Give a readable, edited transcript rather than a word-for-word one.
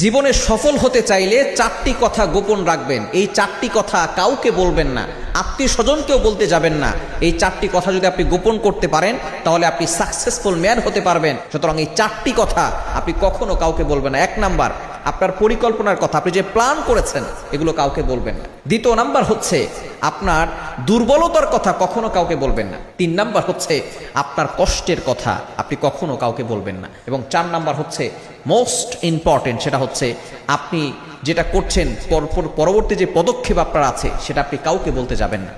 জীবনে সফল হতে চাইলে চারটি কথা গোপন রাখবেন। এই চারটি কথা কাউকে বলবেন না, আত্মীয় স্বজনকেও বলতে যাবেন না। এই চারটি কথা যদি আপনি গোপন করতে পারেন তাহলে আপনি সাকসেসফুল ম্যান হতে পারবেন। সুতরাং এই চারটি কথা আপনি কখনো কাউকে বলবেন না। 1 নাম্বার, আপনার পরিকল্পনার কথা, আপনি যে প্ল্যান করেছেন এগুলো কাউকে বলবেন না। 2 নাম্বার হচ্ছে আপনার দুর্বলতার কথা কখনো কাউকে বলবেন না। 3 নাম্বার হচ্ছে আপনার কষ্টের কথা আপনি কখনো কাউকে বলবেন না। এবং 4 নাম্বার হচ্ছে মোস্ট ইম্পর্টেন্ট, সেটা হচ্ছে আপনি যেটা করছেন পরবর্তী যে পদক্ষেপ আপনার আছে সেটা আপনি কাউকে বলতে যাবেন না।